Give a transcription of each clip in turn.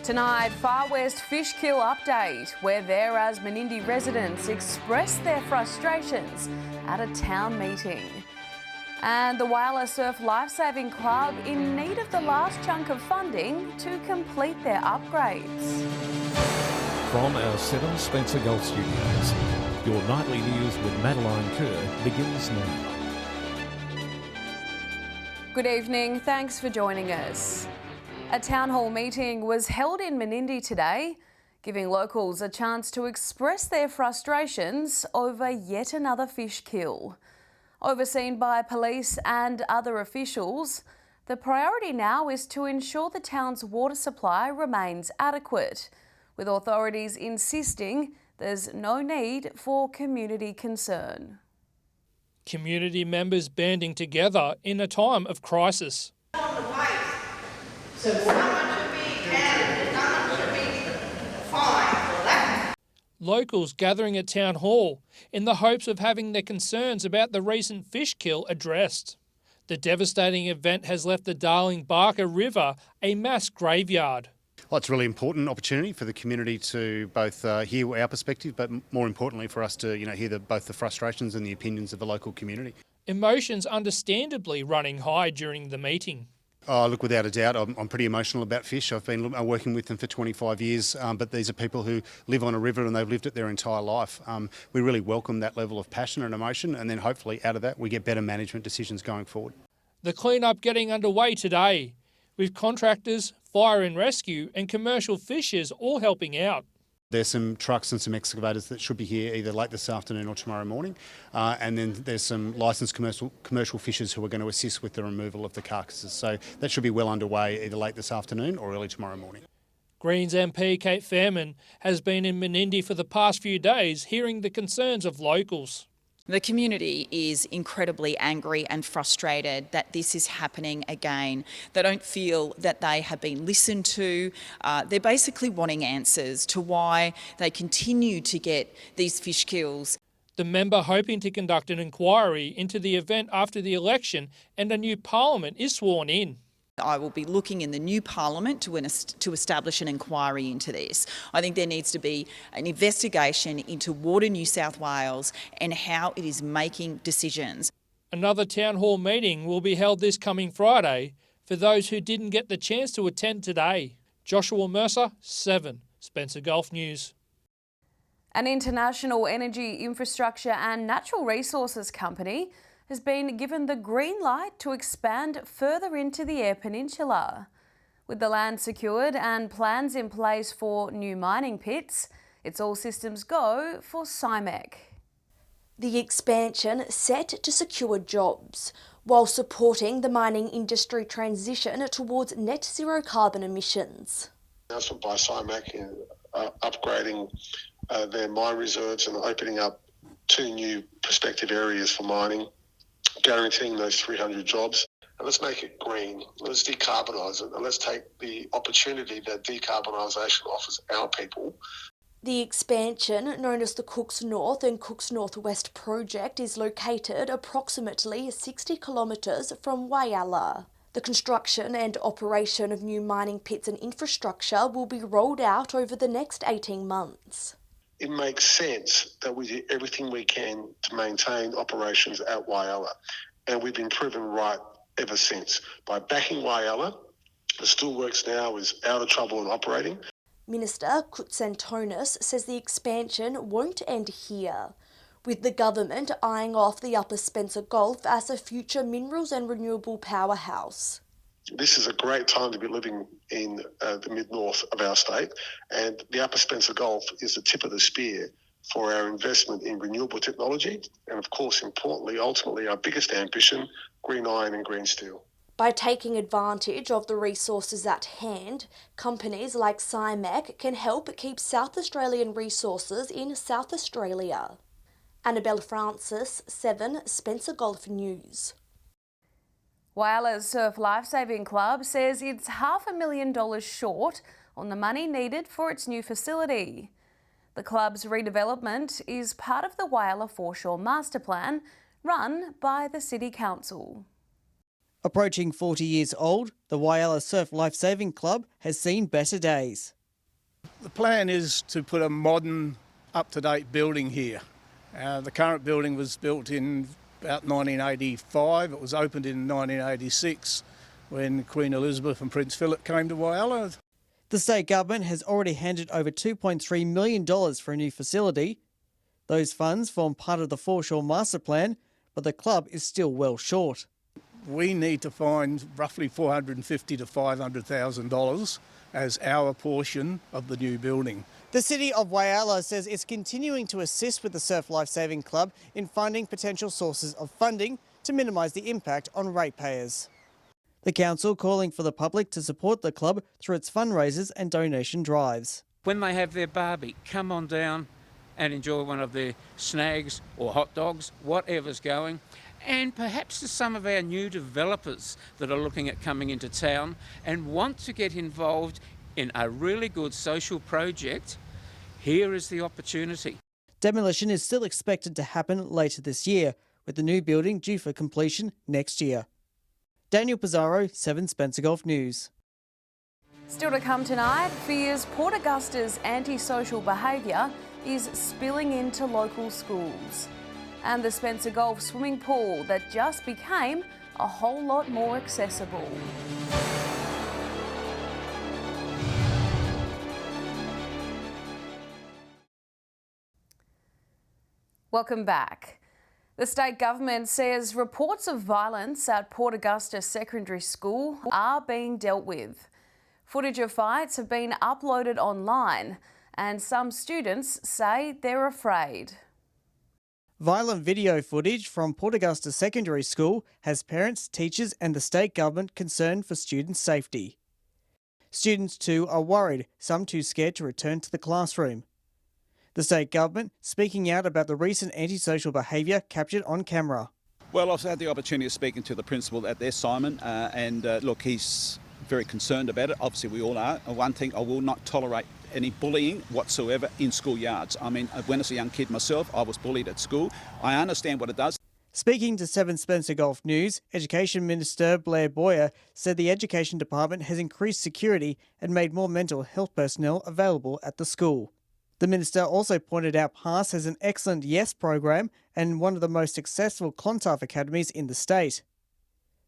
Tonight, Far West Fish Kill update, where there as Menindee residents express their frustrations at a town meeting. And the Whyalla Surf Lifesaving Club in need of the last chunk of funding to complete their upgrades. From our 7 Spencer Gulf Studios, your nightly news with Madeline Kerr begins now. Good evening, thanks for joining us. A town hall meeting was held in Menindee today, giving locals a chance to express their frustrations over yet another fish kill. Overseen by police and other officials, the priority now is to ensure the town's water supply remains adequate, with authorities insisting there's no need for community concern. Community members banding together in a time of crisis. So someone should be added, someone should be fined for that. Locals gathering at Town Hall in the hopes of having their concerns about the recent fish kill addressed. The devastating event has left the Darling Barker River a mass graveyard. Well, it's a really important opportunity for the community to both hear our perspective, but more importantly for us to hear both the frustrations and the opinions of the local community. Emotions understandably running high during the meeting. Oh, look, without a doubt, I'm pretty emotional about fish. I've been working with them for 25 years, but these are people who live on a river and they've lived it their entire life. We really welcome that level of passion and emotion, and then hopefully out of that we get better management decisions going forward. The clean-up getting underway today, with contractors, fire and rescue and commercial fishers all helping out. There's some trucks and some excavators that should be here either late this afternoon or tomorrow morning. And then there's some licensed commercial fishers who are going to assist with the removal of the carcasses. So that should be well underway either late this afternoon or early tomorrow morning. Greens MP Kate Fairman has been in Menindee for the past few days hearing the concerns of locals. The community is incredibly angry and frustrated that this is happening again. They don't feel that they have been listened to. They're basically wanting answers to why they continue to get these fish kills. The member hoping to conduct an inquiry into the event after the election and a new parliament is sworn in. I will be looking in the new parliament to establish an inquiry into this. I think there needs to be an investigation into Water New South Wales and how it is making decisions. Another town hall meeting will be held this coming Friday for those who didn't get the chance to attend today. Joshua Mercer, 7 Spencer Gulf News. An international energy infrastructure and natural resources company has been given the green light to expand further into the Eyre Peninsula. With the land secured and plans in place for new mining pits, it's all systems go for CIMEC. The expansion set to secure jobs while supporting the mining industry transition towards net zero carbon emissions. Announcement by CIMEC in upgrading their mine reserves and opening up 2 new prospective areas for mining, guaranteeing those 300 jobs. And let's make it green. Let's decarbonise it. And let's take the opportunity that decarbonisation offers our people. The expansion, known as the Cooks North and Cooks Northwest project, is located approximately 60 kilometres from Whyalla. The construction and operation of new mining pits and infrastructure will be rolled out over the next 18 months. It makes sense that we do everything we can to maintain operations at Whyalla, and we've been proven right ever since. By backing Whyalla, the Steelworks now is out of trouble and operating. Minister Koutsantonis says the expansion won't end here, with the government eyeing off the Upper Spencer Gulf as a future minerals and renewable powerhouse. This is a great time to be living in the mid-north of our state, and the Upper Spencer Gulf is the tip of the spear for our investment in renewable technology and, of course, importantly, ultimately, our biggest ambition, green iron and green steel. By taking advantage of the resources at hand, companies like CIMEC can help keep South Australian resources in South Australia. Annabelle Francis, 7 Spencer Gulf News. Whyalla's Surf Lifesaving Club says it's $500,000 short on the money needed for its new facility. The club's redevelopment is part of the Whyalla Foreshore Master Plan, run by the City Council. Approaching 40 years old, the Whyalla Surf Lifesaving Club has seen better days. The plan is to put a modern, up-to-date building here. The current building was built in about 1985. It was opened in 1986 when Queen Elizabeth and Prince Philip came to Whyalla. The state government has already handed over $2.3 million for a new facility. Those funds form part of the Foreshore Master Plan, but the club is still well short. We need to find roughly $450,000 to $500,000 as our portion of the new building. The City of Whyalla says it's continuing to assist with the Surf Lifesaving Club in finding potential sources of funding to minimise the impact on ratepayers. The council calling for the public to support the club through its fundraisers and donation drives. When they have their barbie, come on down and enjoy one of their snags or hot dogs, whatever's going. And perhaps to some of our new developers that are looking at coming into town and want to get involved in a really good social project, here is the opportunity. Demolition is still expected to happen later this year, with the new building due for completion next year. Daniel Pizarro, 7 Spencer Gulf News. Still to come tonight, fears Port Augusta's antisocial behaviour is spilling into local schools. And the Spencer Gulf swimming pool that just became a whole lot more accessible. Welcome back. The state government says reports of violence at Port Augusta Secondary School are being dealt with. Footage of fights have been uploaded online and some students say they're afraid. Violent video footage from Port Augusta Secondary School has parents, teachers and the state government concerned for students' safety. Students too are worried, some too scared to return to the classroom. The state government speaking out about the recent antisocial behaviour captured on camera. Well, I've had the opportunity of speaking to the principal at there, Simon, and look, he's very concerned about it. Obviously, we all are. One thing, I will not tolerate any bullying whatsoever in schoolyards. I mean, when I was a young kid myself, I was bullied at school. I understand what it does. Speaking to 7 Spencer Gulf News, Education Minister Blair Boyer said the Education Department has increased security and made more mental health personnel available at the school. The Minister also pointed out PASS has an excellent YES program and one of the most successful Clontarf academies in the state.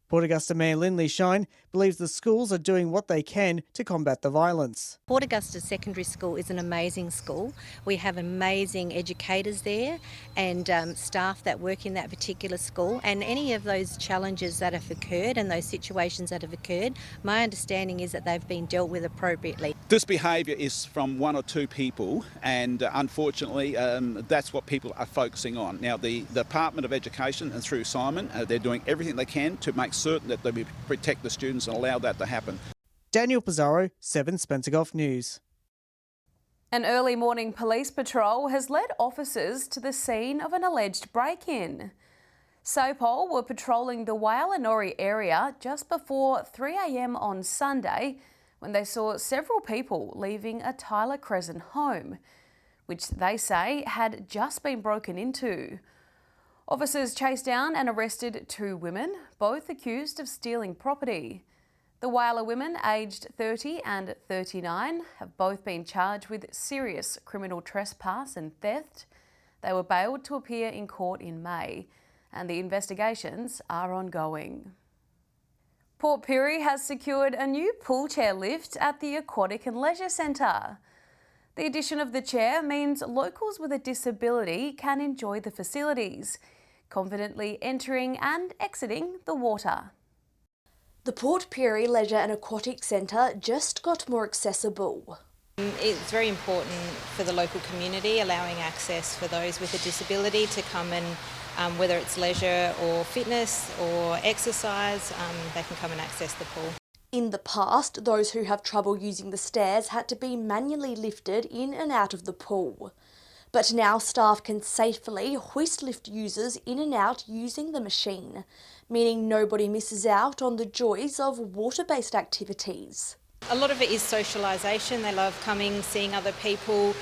Port Augusta Mayor Lindley Shine believes the schools are doing what they can to combat the violence. Port Augusta Secondary School is an amazing school. We have amazing educators there and staff that work in that particular school, and any of those challenges that have occurred and those situations that have occurred, my understanding is that they've been dealt with appropriately. This behaviour is from one or two people, and unfortunately that's what people are focusing on. Now the Department of Education and through Simon, they're doing everything they can to make certain that they protect the students and allow that to happen. Daniel Pizarro, 7 Spencer Gulf News. An early morning police patrol has led officers to the scene of an alleged break-in. SOPOL were patrolling the Whyalla area just before 3 a.m. on Sunday when they saw several people leaving a Tyler Crescent home, which they say had just been broken into. Officers chased down and arrested 2 women, both accused of stealing property. The Whyalla women, aged 30 and 39, have both been charged with serious criminal trespass and theft. They were bailed to appear in court in May, and the investigations are ongoing. Port Pirie has secured a new pool chair lift at the Aquatic and Leisure Centre. The addition of the chair means locals with a disability can enjoy the facilities, confidently entering and exiting the water. The Port Pirie Leisure and Aquatic Centre just got more accessible. It's very important for the local community, allowing access for those with a disability to come and, whether it's leisure or fitness or exercise, they can come and access the pool. In the past, those who have trouble using the stairs had to be manually lifted in and out of the pool. But now staff can safely hoist lift users in and out using the machine, meaning nobody misses out on the joys of water-based activities. A lot of it is socialisation. They love coming, seeing other people,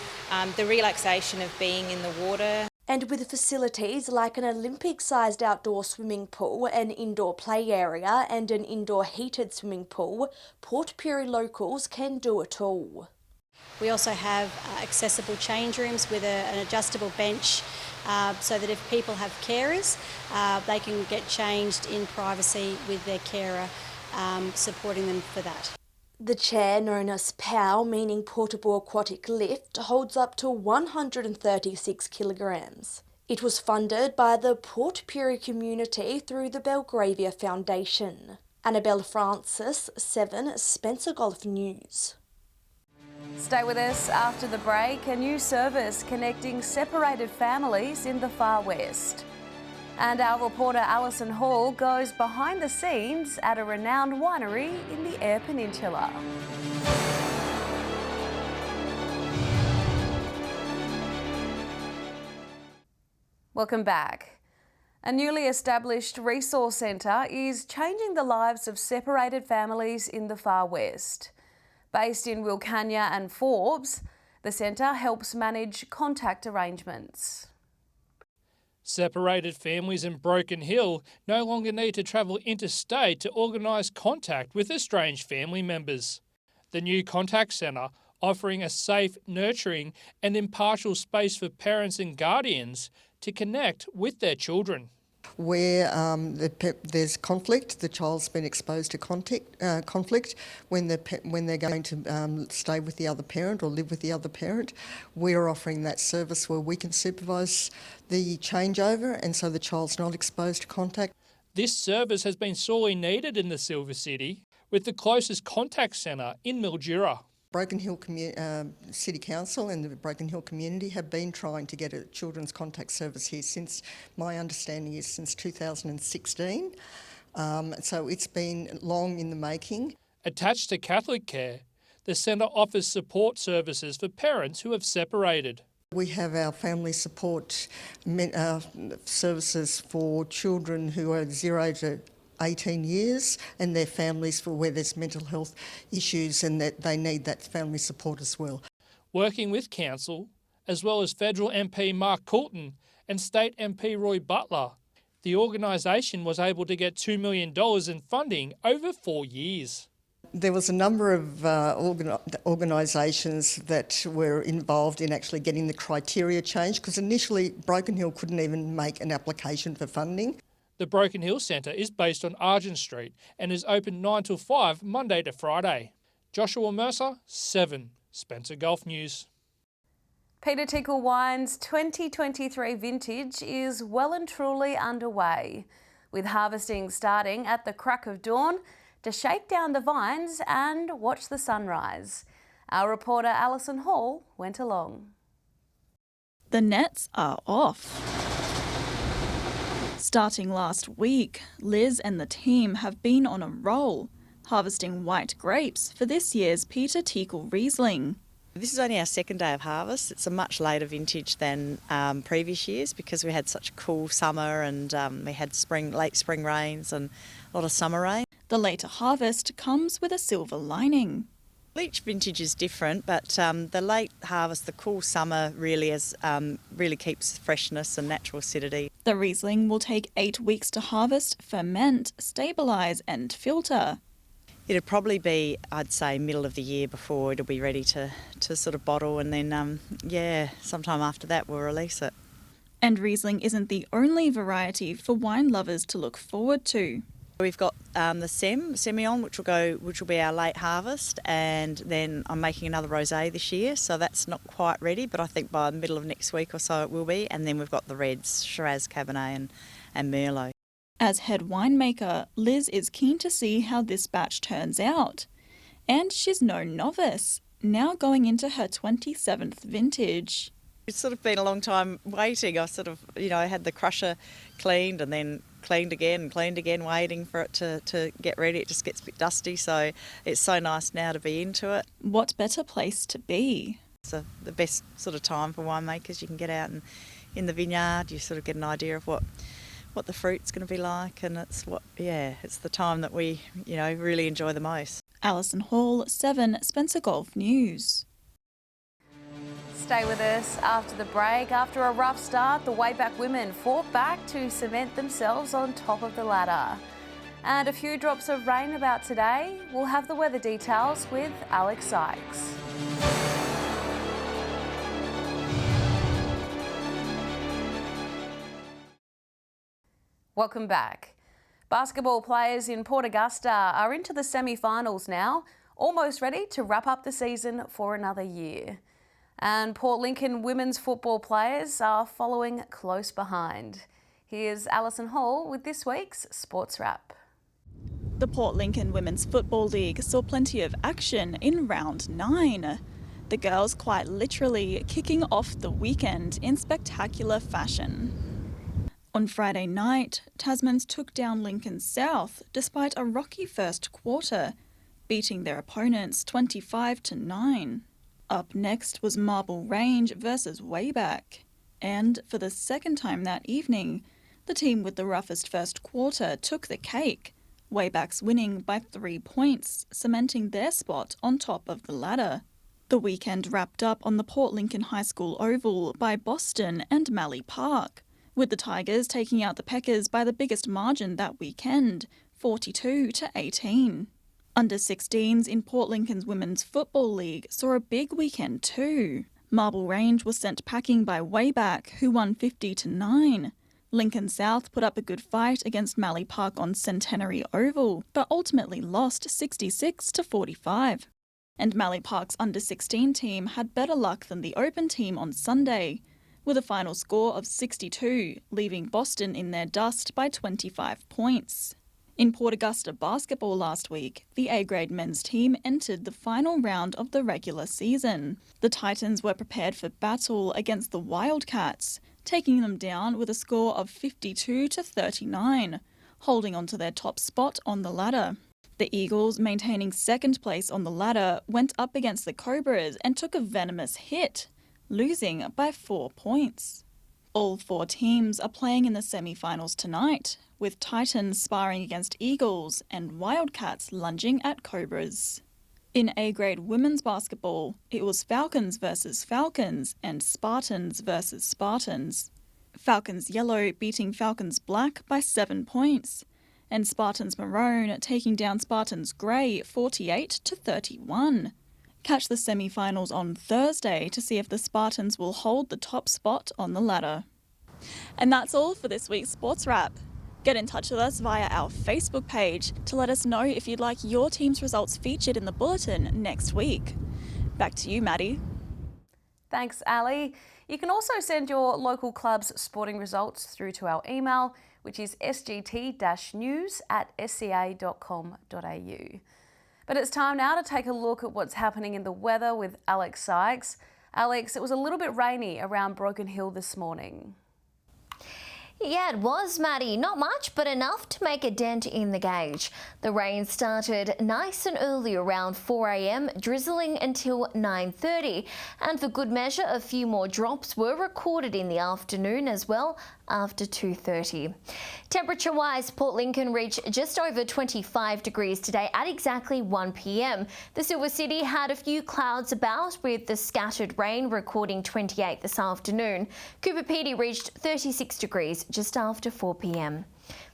the relaxation of being in the water. And with facilities like an Olympic-sized outdoor swimming pool, an indoor play area and an indoor heated swimming pool, Port Pirie locals can do it all. We also have accessible change rooms with an adjustable bench so that if people have carers, they can get changed in privacy with their carer supporting them for that. The chair, known as POW, meaning Portable Aquatic Lift, holds up to 136 kilograms. It was funded by the Port Pirie community through the Belgravia Foundation. Annabelle Francis, 7 Spencer Golf News. Stay with us after the break. A new service connecting separated families in the Far West. And our reporter Alison Hall goes behind the scenes at a renowned winery in the Eyre Peninsula. Welcome back. A newly established resource centre is changing the lives of separated families in the Far West. Based in Wilcannia and Forbes, the centre helps manage contact arrangements. Separated families in Broken Hill no longer need to travel interstate to organise contact with estranged family members. The new contact centre, offering a safe, nurturing and impartial space for parents and guardians to connect with their children. Where there's conflict, the child's been exposed to conflict when they're going to stay with the other parent or live with the other parent, we're offering that service where we can supervise the changeover and so the child's not exposed to contact. This service has been sorely needed in the Silver City, with the closest contact centre in Mildura. Broken Hill City Council and the Broken Hill community have been trying to get a children's contact service here since, my understanding is since 2016. So it's been long in the making. Attached to Catholic Care, the centre offers support services for parents who have separated. We have our family support services for children who are 0 to 18 years and their families for where there's mental health issues and that they need that family support as well. Working with Council, as well as Federal MP Mark Coulton and State MP Roy Butler, the organisation was able to get $2 million in funding over 4 years. There was a number of organisations that were involved in actually getting the criteria changed because initially Broken Hill couldn't even make an application for funding. The Broken Hill Centre is based on Argent Street and is open 9 till 5 Monday to Friday. Joshua Mercer, 7 Spencer Golf News. Peter Tickle Wine's 2023 vintage is well and truly underway, with harvesting starting at the crack of dawn to shake down the vines and watch the sunrise. Our reporter Alison Hall went along. The nets are off. Starting last week, Liz and the team have been on a roll, harvesting white grapes for this year's Peter Tickle Riesling. This is only our second day of harvest. It's a much later vintage than previous years because we had such a cool summer and we had late spring rains and a lot of summer rain. The later harvest comes with a silver lining. Each vintage is different, but the late harvest, the cool summer really keeps freshness and natural acidity. The Riesling will take 8 weeks to harvest, ferment, stabilise and filter. It'd probably be, I'd say, middle of the year before it'll be ready to sort of bottle and then, sometime after that we'll release it. And Riesling isn't the only variety for wine lovers to look forward to. We've got the Semillon, which will be our late harvest, and then I'm making another rosé this year, so that's not quite ready, but I think by the middle of next week or so it will be. And then we've got the reds, Shiraz, Cabernet, and Merlot. As head winemaker, Liz is keen to see how this batch turns out, and she's no novice, now going into her 27th vintage. It's sort of been a long time waiting. I had the crusher cleaned and then cleaned again, waiting for it to get ready. It just gets a bit dusty, so it's so nice now to be into it. What better place to be? It's the best sort of time for winemakers. You can get out and in the vineyard, you sort of get an idea of what the fruit's going to be like, and it's the time that we, really enjoy the most. Alison Hall, 7 Spencer Golf News. Stay with us after the break. After a rough start, the Wayback women fought back to cement themselves on top of the ladder. And a few drops of rain about today. We'll have the weather details with Alex Sykes. Welcome back. Basketball players in Port Augusta are into the semi-finals now, almost ready to wrap up the season for another year. And Port Lincoln women's football players are following close behind. Here's Alison Hall with this week's Sports Wrap. The Port Lincoln Women's Football League saw plenty of action in round 9. The girls quite literally kicking off the weekend in spectacular fashion. On Friday night, Tasmans took down Lincoln South despite a rocky first quarter, beating their opponents 25-9. Up next was Marble Range versus Wayback. And for the second time that evening, the team with the roughest first quarter took the cake, Waybacks winning by 3 points, cementing their spot on top of the ladder. The weekend wrapped up on the Port Lincoln High School Oval by Boston and Mallee Park, with the Tigers taking out the Peckers by the biggest margin that weekend, 42-18. Under 16s in Port Lincoln's Women's Football League saw a big weekend too. Marble Range was sent packing by Wayback, who won 50-9. Lincoln South put up a good fight against Mallee Park on Centenary Oval, but ultimately lost 66-45. And Mallee Park's under-16 team had better luck than the Open team on Sunday, with a final score of 62, leaving Boston in their dust by 25 points. In Port Augusta basketball last week, the A-grade men's team entered the final round of the regular season. The Titans were prepared for battle against the Wildcats, taking them down with a score of 52-39, holding on to their top spot on the ladder. The Eagles, maintaining second place on the ladder, went up against the Cobras and took a venomous hit, losing by 4 points. All 4 teams are playing in the semi-finals tonight, with Titans sparring against Eagles and Wildcats lunging at Cobras. In A-grade women's basketball, it was Falcons versus Falcons and Spartans versus Spartans. Falcons Yellow beating Falcons Black by 7 points, and Spartans Maroon taking down Spartans Grey 48-31. Catch the semi-finals on Thursday to see if the Spartans will hold the top spot on the ladder. And that's all for this week's Sports Wrap. Get in touch with us via our Facebook page to let us know if you'd like your team's results featured in the bulletin next week. Back to you, Maddie. Thanks, Ali. You can also send your local club's sporting results through to our email, which is sgt-news@sca.com.au. But it's time now to take a look at what's happening in the weather with Alex Sykes. Alex, it was a little bit rainy around Broken Hill this morning. Yeah, it was, Maddie. Not much, but enough to make a dent in the gauge. The rain started nice and early around 4 a.m, drizzling until 9:30. And for good measure, a few more drops were recorded in the afternoon as well, after 2:30. Temperature-wise, Port Lincoln reached just over 25 degrees today at exactly 1 p.m. The Silver City had a few clouds about, with the scattered rain recording 28 this afternoon. Cooper Pedy reached 36 degrees just after 4 p.m.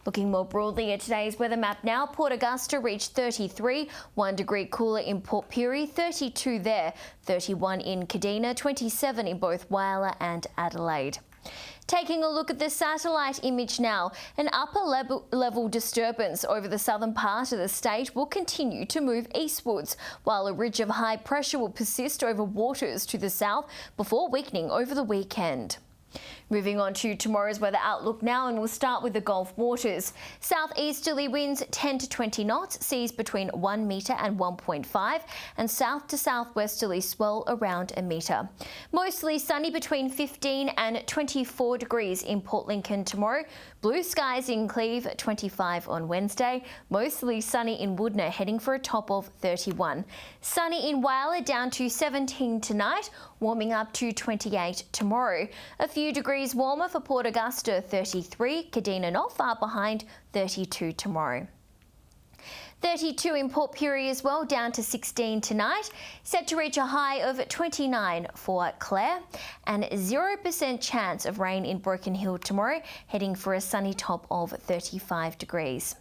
Looking more broadly at today's weather map now, Port Augusta reached 33, 1 degree cooler in Port Pirie, 32 there, 31 in Kadina, 27 in both Whyalla and Adelaide. Taking a look at the satellite image now, an upper level disturbance over the southern part of the state will continue to move eastwards, while a ridge of high pressure will persist over waters to the south before weakening over the weekend. Moving on to tomorrow's weather outlook now, and we'll start with the Gulf waters. Southeasterly winds 10 to 20 knots, seas between 1 metre and 1.5, and south to southwesterly swell around a metre. Mostly sunny between 15 and 24 degrees in Port Lincoln tomorrow. Blue skies in Cleve, 25 on Wednesday. Mostly sunny in Woodner, heading for a top of 31. Sunny in Whyalla, down to 17 tonight, warming up to 28 tomorrow. A few degrees warmer for Port Augusta, 33. Kadina not far behind, 32 tomorrow. 32 in Port Pirie as well, down to 16 tonight. Set to reach a high of 29 for Clare, and 0% chance of rain in Broken Hill tomorrow, heading for a sunny top of 35 degrees.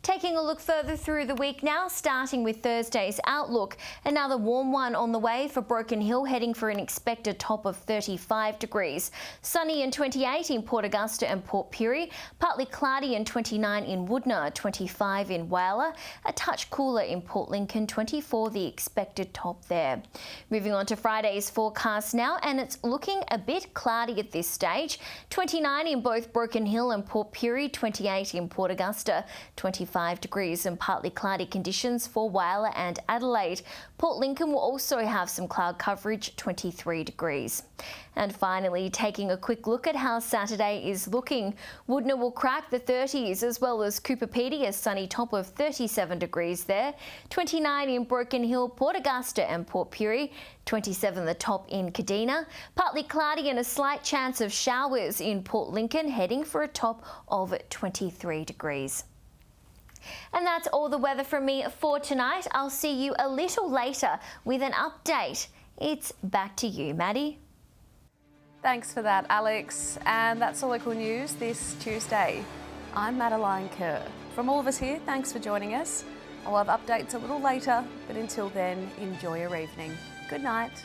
Taking a look further through the week now, starting with Thursday's outlook. Another warm one on the way for Broken Hill, heading for an expected top of 35 degrees. Sunny and 28 in Port Augusta and Port Pirie, partly cloudy and 29 in Woodner, 25 in Whyalla. A touch cooler in Port Lincoln, 24 the expected top there. Moving on to Friday's forecast now, and it's looking a bit cloudy at this stage. 29 in both Broken Hill and Port Pirie, 28 in Port Augusta, 25 degrees and partly cloudy conditions for Whyalla and Adelaide. Port Lincoln will also have some cloud coverage, 23 degrees. And finally, taking a quick look at how Saturday is looking. Woodner will crack the 30s, as well as Cooper Pedy, a sunny top of 37 degrees there. 29 in Broken Hill, Port Augusta and Port Pirie. 27 the top in Kadina. Partly cloudy and a slight chance of showers in Port Lincoln, heading for a top of 23 degrees. And that's all the weather from me for tonight. I'll see you a little later with an update. It's back to you, Maddie. Thanks for that, Alex. And that's all local news this Tuesday. I'm Madeline Kerr. From all of us here, thanks for joining us. I'll have updates a little later, but until then, enjoy your evening. Good night.